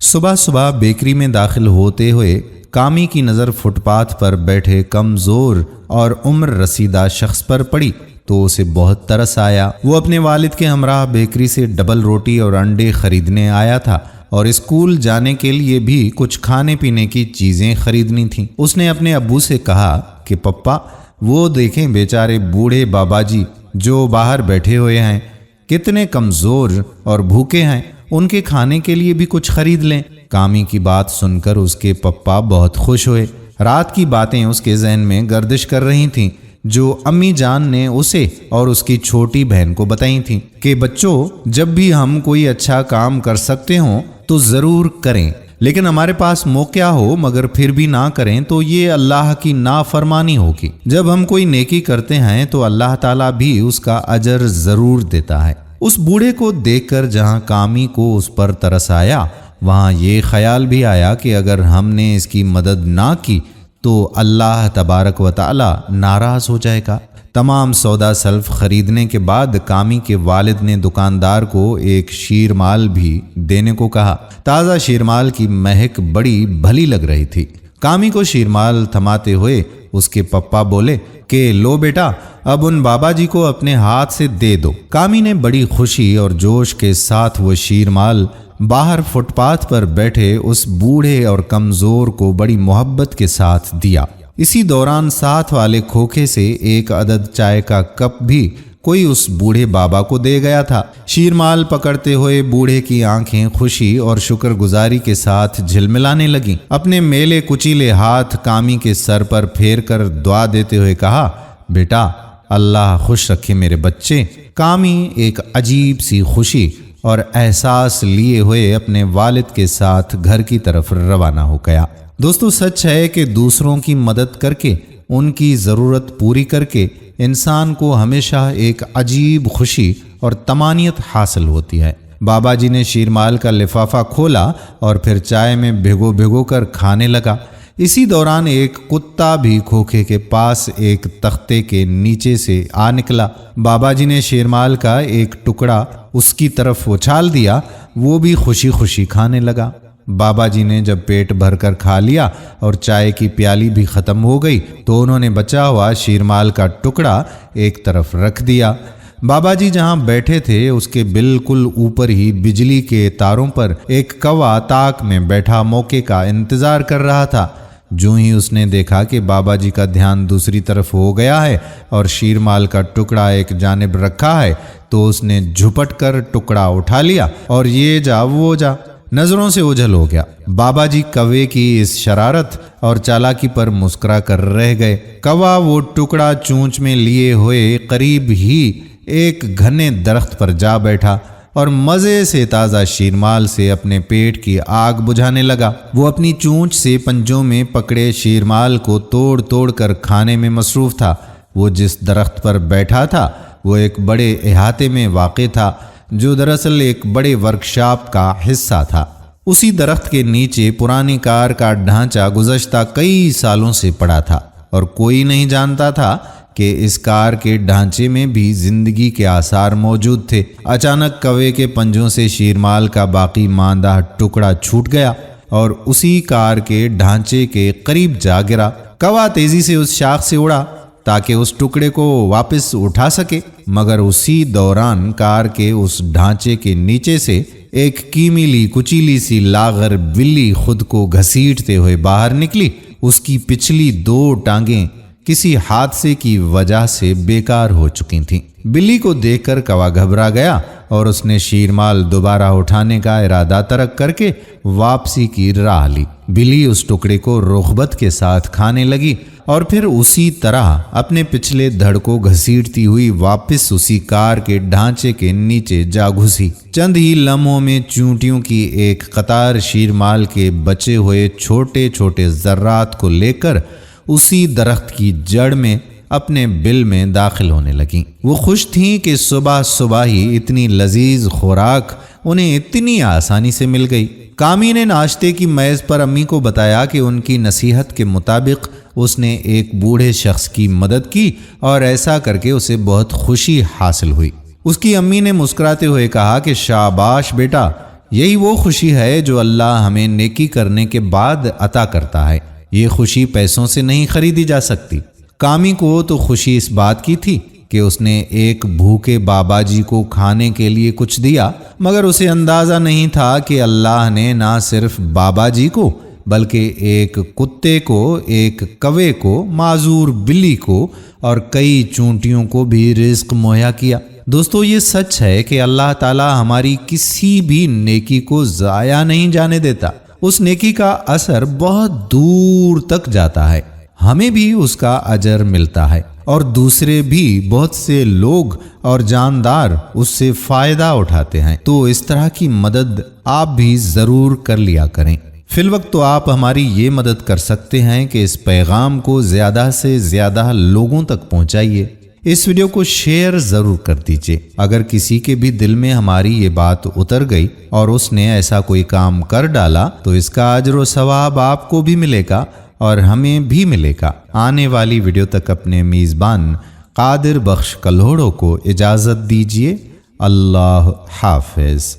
صبح صبح بیکری میں داخل ہوتے ہوئے کامی کی نظر فٹ پاتھ پر بیٹھے کمزور اور عمر رسیدہ شخص پر پڑی تو اسے بہت ترس آیا۔ وہ اپنے والد کے ہمراہ بیکری سے ڈبل روٹی اور انڈے خریدنے آیا تھا اور اسکول جانے کے لیے بھی کچھ کھانے پینے کی چیزیں خریدنی تھیں۔ اس نے اپنے ابو سے کہا کہ پپا وہ دیکھیں بیچارے بوڑھے بابا جی جو باہر بیٹھے ہوئے ہیں، کتنے کمزور اور بھوکے ہیں، ان کے کھانے کے لیے بھی کچھ خرید لیں۔ کامی کی بات سن کر اس کے پپا بہت خوش ہوئے۔ رات کی باتیں اس کے ذہن میں گردش کر رہی تھیں جو امی جان نے اسے اور اس کی چھوٹی بہن کو بتائی تھیں کہ بچوں، جب بھی ہم کوئی اچھا کام کر سکتے ہوں تو ضرور کریں، لیکن ہمارے پاس موقع ہو مگر پھر بھی نہ کریں تو یہ اللہ کی نافرمانی ہوگی۔ جب ہم کوئی نیکی کرتے ہیں تو اللہ تعالیٰ بھی اس کا اجر ضرور دیتا ہے۔ اس بوڑھے کو دیکھ کر جہاں کامی کو اس پر ترس آیا، وہاں یہ خیال بھی آیا کہ اگر ہم نے اس کی مدد نہ کی تو اللہ تبارک و تعالی ناراض ہو جائے گا۔ تمام سودا سلف خریدنے کے بعد کامی کے والد نے دکاندار کو ایک شیرمال بھی دینے کو کہا۔ تازہ شیرمال کی مہک بڑی بھلی لگ رہی تھی۔ کامی کو شیرمال تھماتے ہوئے اس کے پپا بولے کہ لو بیٹا، اب ان بابا جی کو اپنے ہاتھ سے دے دو۔ کامی نے بڑی خوشی اور جوش کے ساتھ وہ شیرمال باہر فٹ پاتھ پر بیٹھے اس بوڑھے اور کمزور کو بڑی محبت کے ساتھ دیا۔ اسی دوران ساتھ والے کھوکھے سے ایک عدد چائے کا کپ بھی کوئی اس بوڑھے بابا کو دے گیا تھا۔ شیرمال پکڑتے ہوئے بوڑھے کی آنکھیں خوشی اور شکر گزاری کے ساتھ جھلملانے لگیں۔ اپنے میلے کچیلے ہاتھ کامی کے سر پر پھیر کر دعا دیتے ہوئے کہا، بیٹا اللہ خوش رکھے میرے بچے۔ کامی ایک عجیب سی خوشی اور احساس لیے ہوئے اپنے والد کے ساتھ گھر کی طرف روانہ ہو گیا۔ دوستو، سچ ہے کہ دوسروں کی مدد کر کے، ان کی ضرورت پوری کر کے انسان کو ہمیشہ ایک عجیب خوشی اور طمانینت حاصل ہوتی ہے۔ بابا جی نے شیرمال کا لفافہ کھولا اور پھر چائے میں بھگو بھگو کر کھانے لگا۔ اسی دوران ایک کتا بھی کھوکھے کے پاس ایک تختے کے نیچے سے آ نکلا۔ بابا جی نے شیرمال کا ایک ٹکڑا اس کی طرف اچھال دیا، وہ بھی خوشی خوشی کھانے لگا۔ بابا جی نے جب پیٹ بھر کر کھا لیا اور چائے کی پیالی بھی ختم ہو گئی تو انہوں نے بچا ہوا شیرمال کا ٹکڑا ایک طرف رکھ دیا۔ بابا جی جہاں بیٹھے تھے اس کے بالکل اوپر ہی بجلی کے تاروں پر ایک کوا تاک میں بیٹھا موقع کا انتظار کر رہا تھا۔ جو ہی اس نے دیکھا کہ بابا جی کا دھیان دوسری طرف ہو گیا ہے اور شیرمال کا ٹکڑا ایک جانب رکھا ہے تو اس نے جھپٹ کر ٹکڑا اٹھا لیا اور یہ جا وہ جا نظروں سے اوجھل ہو گیا۔ بابا جی کوے کی اس شرارت اور چالاکی پر مسکرا کر رہ گئے۔ کوا وہ ٹکڑا چونچ میں لیے ہوئے قریب ہی ایک گھنے درخت پر جا بیٹھا اور مزے سے تازہ شیرمال سے اپنے پیٹ کی آگ بجھانے لگا۔ وہ اپنی چونچ سے پنجوں میں پکڑے شیرمال کو توڑ توڑ کر کھانے میں مصروف تھا۔ وہ جس درخت پر بیٹھا تھا وہ ایک بڑے احاطے میں واقع تھا جو دراصل ایک بڑے ورکشاپ کا حصہ تھا۔ اسی درخت کے نیچے پرانی کار کا ڈھانچہ گزشتہ کئی سالوں سے پڑا تھا اور کوئی نہیں جانتا تھا کہ اس کار کے ڈھانچے میں بھی زندگی کے آثار موجود تھے۔ اچانک کوے کے پنجوں سے شیرمال کا باقی ماندہ ٹکڑا چھوٹ گیا اور اسی کار کے ڈھانچے کے قریب جا گرا۔ کوا تیزی سے اس شاخ سے اڑا تاکہ اس ٹکڑے کو واپس اٹھا سکے، مگر اسی دوران کار کے اس ڈھانچے کے نیچے سے ایک کیمیلی کچیلی سی لاغر بلی خود کو گھسیٹتے ہوئے باہر نکلی۔ اس کی پچھلی دو ٹانگیں کسی حادثے کی وجہ سے بیکار ہو چکی تھیں۔ بلی کو دیکھ کر کوا گھبرا گیا اور اس نے شیرمال دوبارہ اٹھانے کا ارادہ ترک کر کے واپسی کی راہ لی۔ بلی اس ٹکڑے کو رغبت کے ساتھ کھانے لگی اور پھر اسی طرح اپنے پچھلے دھڑ کو گھسیٹتی ہوئی واپس اسی کار کے ڈھانچے کے نیچے جا گھسی۔ چند ہی لمحوں میں چونٹیوں کی ایک قطار شیرمال کے بچے ہوئے چھوٹے چھوٹے ذرات کو لے کر اسی درخت کی جڑ میں اپنے بل میں داخل ہونے لگیں۔ وہ خوش تھیں کہ صبح صبح ہی اتنی لذیذ خوراک انہیں اتنی آسانی سے مل گئی۔ کامی نے ناشتے کی میز پر امی کو بتایا کہ ان کی نصیحت کے مطابق اس نے ایک بوڑھے شخص کی مدد کی اور ایسا کر کے اسے بہت خوشی حاصل ہوئی۔ اس کی امی نے مسکراتے ہوئے کہا کہ شاباش بیٹا، یہی وہ خوشی ہے جو اللہ ہمیں نیکی کرنے کے بعد عطا کرتا ہے۔ یہ خوشی پیسوں سے نہیں خریدی جا سکتی۔ کامی کو تو خوشی اس بات کی تھی کہ اس نے ایک بھوکے بابا جی کو کھانے کے لیے کچھ دیا، مگر اسے اندازہ نہیں تھا کہ اللہ نے نہ صرف بابا جی کو بلکہ ایک کتے کو، ایک کوے کو، معذور بلی کو اور کئی چونٹیوں کو بھی رزق مہیا کیا۔ دوستو، یہ سچ ہے کہ اللہ تعالی ہماری کسی بھی نیکی کو ضائع نہیں جانے دیتا۔ اس نیکی کا اثر بہت دور تک جاتا ہے، ہمیں بھی اس کا اجر ملتا ہے اور دوسرے بھی بہت سے لوگ اور جاندار اس سے فائدہ اٹھاتے ہیں۔ تو اس طرح کی مدد آپ بھی ضرور کر لیا کریں۔ فی الوقت تو آپ ہماری یہ مدد کر سکتے ہیں کہ اس پیغام کو زیادہ سے زیادہ لوگوں تک پہنچائیے۔ اس ویڈیو کو شیئر ضرور کر دیجئے۔ اگر کسی کے بھی دل میں ہماری یہ بات اتر گئی اور اس نے ایسا کوئی کام کر ڈالا تو اس کا اجر و ثواب آپ کو بھی ملے گا اور ہمیں بھی ملے گا۔ آنے والی ویڈیو تک اپنے میزبان قادر بخش کلہوڑو کو اجازت دیجیے۔ اللہ حافظ۔